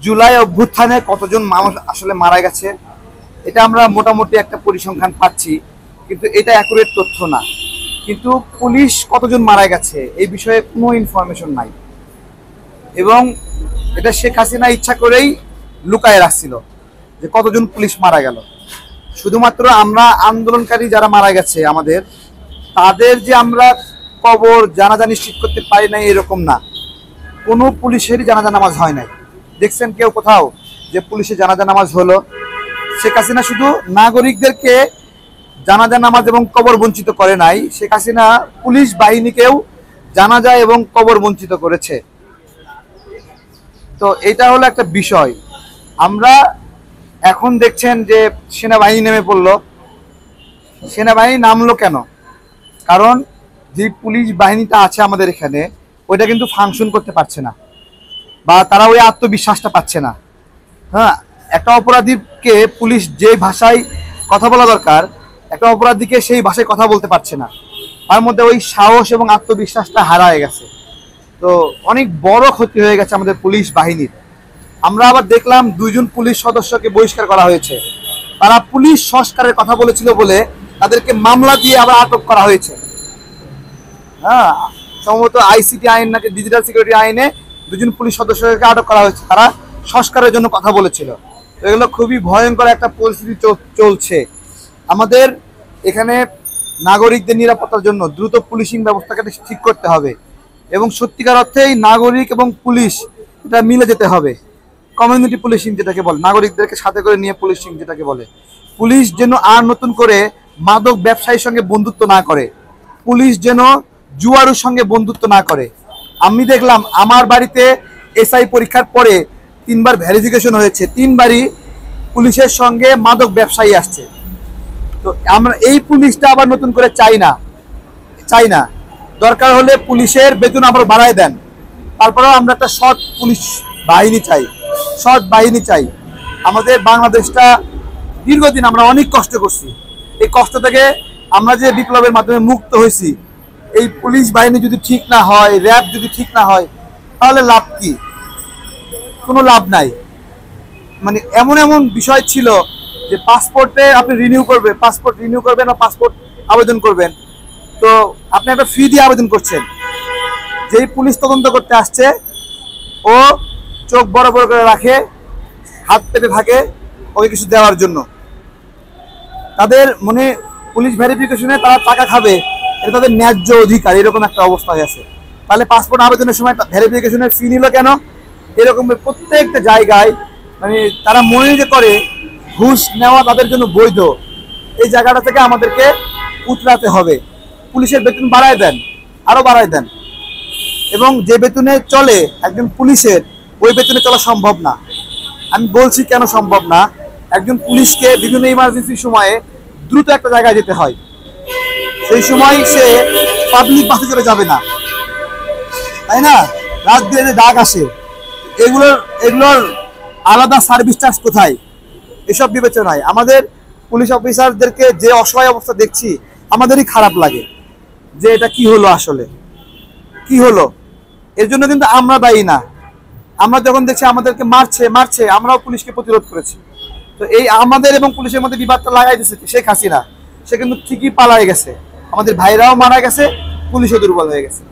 জুলাই অভ্যুত্থানে কতজন মানুষ আসলে মারা গেছে এটা আমরা মোটামুটি একটা পরিসংখ্যান পাচ্ছি, কিন্তু এটা অ্যাকুরেট তথ্য না। কিন্তু পুলিশ কতজন মারা গেছে এই বিষয়ে কোনো ইনফরমেশন নাই, এবং এটা শেখ হাসিনা ইচ্ছা করেই লুকায় রাখছিল যে কতজন পুলিশ মারা গেল। শুধুমাত্র আমরা আন্দোলনকারী যারা মারা গেছে আমাদের, তাদের যে আমরা কবর জানাজা নিশ্চিত করতে পারি নাই এরকম না, কোনো পুলিশেরই জানাজা নামাজ হয় নাই। দেখছেন কেউ কোথাও যে পুলিশের জানাজা নামাজ হলো? শেখ হাসিনা শুধু নাগরিকদেরকে জানাজা নামাজ এবং কবর বঞ্চিত করে নাই, শেখ হাসিনা পুলিশ বাহিনীকেও জানাজা এবং কবর বঞ্চিত করেছে। তো এটা হলো একটা বিষয়। আমরা এখন দেখছেন যে সেনাবাহিনী নেমে পড়লো। সেনাবাহিনী নামলো কেন? কারণ যে পুলিশ বাহিনীটা আছে আমাদের এখানে, ওইটা কিন্তু ফাংশন করতে পারছে না, বা তারা ওই আত্মবিশ্বাসটা পাচ্ছে না। হ্যাঁ, একটা অপরাধীকে পুলিশ যে ভাষায় কথা বলা দরকার, একটা অপরাধীকে সেই ভাষায় কথা বলতে পারছে না। তার মধ্যে ওই সাহস এবং আত্মবিশ্বাসটা হারায় গেছে। তো অনেক বড় ক্ষতি হয়ে গেছে আমাদের পুলিশ বাহিনীর। আমরা আবার দেখলাম 2 জন পুলিশ সদস্যকে বহিষ্কার করা হয়েছে। তারা পুলিশ সংস্কারের কথা বলেছিল বলে তাদেরকে মামলা দিয়ে আবার আটক করা হয়েছে। হ্যাঁ, সম্ভবত আইসিটি আইন নাকি ডিজিটাল সিকিউরিটি আইনে 2 জন পুলিশ সদস্যকে আটক করা হয়েছে, তারা সংস্কারের জন্য কথা বলেছিল। এগুলো খুবই ভয়ঙ্কর একটা পরিস্থিতি চলছে আমাদের এখানে। নাগরিকদের নিরাপত্তার জন্য দ্রুত পুলিশিং ব্যবস্থাকে ঠিক করতে হবে, এবং সত্যিকার অর্থেই নাগরিক এবং পুলিশ এটা মিলে যেতে হবে। কমিউনিটি পুলিশিং যেটাকে বলে, নাগরিকদেরকে সাথে করে নিয়ে পুলিশিং যেটাকে বলে। পুলিশ যেন আর নতুন করে মাদক ব্যবসায়ীর সঙ্গে বন্ধুত্ব না করে, পুলিশ যেন জুয়ারুর সঙ্গে বন্ধুত্ব না করে। আমি দেখলাম আমার বাড়িতে এসআই পরীক্ষার পরে 3বার ভেরিফিকেশন হয়েছে, 3বারই পুলিশের সঙ্গে মাদক ব্যবসায়ী আসছে। তো আমরা এই পুলিশটা আবার নতুন করে চাই না। দরকার হলে পুলিশের বেতন আবার বাড়ায় দেন, তারপরেও আমরা একটা সৎ পুলিশ বাহিনী চাই। আমাদের বাংলাদেশটা দীর্ঘদিন আমরা অনেক কষ্ট করছি, এই কষ্ট থেকে আমরা যে বিপ্লবের মাধ্যমে মুক্ত হয়েছি, এই পুলিশ বাহিনী যদি ঠিক না হয়, র্যাব যদি ঠিক না হয়, তাহলে লাভ কি? কোনো লাভ নাই। মানে এমন বিষয় ছিল যে পাসপোর্টে আপনি পাসপোর্ট রিনিউ করবেন বা পাসপোর্ট আবেদন করবেন, তো আপনি একটা ফি দিয়ে আবেদন করছেন। যেই পুলিশ তদন্ত করতে আসছে, ও চোখ বড় বড় করে রাখে, হাত পেতে থাকে ওকে কিছু দেওয়ার জন্য। তাদের মনে পুলিশ ভেরিফিকেশনে তারা টাকা খাবে, এটা তাদের ন্যায্য অধিকার, এরকম একটা অবস্থা হয়ে আছে। তাহলে পাসপোর্ট আবেদনের সময় ভেরিফিকেশনের ফি নিল কেন? এরকম প্রত্যেকটা জায়গায় মানে তারা মনে যে করে ঘুষ নেওয়া তাদের জন্য বৈধ, এই জায়গাটা থেকে আমাদেরকে উতরাতে হবে। পুলিশের বেতন বাড়ায় দেন, আরও বাড়ায় দেন, এবং যে বেতনে চলে একজন পুলিশের, ওই বেতনে চলা সম্ভব না। আমি বলছি কেন সম্ভব না। একজন পুলিশকে বিভিন্ন ইমার্জেন্সি সময়ে দ্রুত একটা জায়গায় যেতে হয়, সেই সময় সে পাবলিক বাসে চলে যাবে না, তাই না? রাত দিয়ে যে ডাক আসে, এগুলোর আলাদা সার্ভিস চার্জ কোথায়? এসব বিবেচনায় আমাদের পুলিশ অফিসারদেরকে যে অসহায় অবস্থা দেখছি, আমাদেরই খারাপ লাগে যে এটা কি হলো, আসলে কি হলো। এর জন্য কিন্তু আমরা দায়ী না। আমরা যখন দেখছি আমাদেরকে মারছে, আমরাও পুলিশকে প্রতিরোধ করেছি। তো এই আমাদের এবং পুলিশের মধ্যে বিবাদটা লাগাই দিচ্ছে শেখ হাসিনা। সে কিন্তু ঠিকই পালায় গেছে, আমাদের ভাইরাও মারা গেছে, পুলিশও দুর্বল হয়ে গেছে।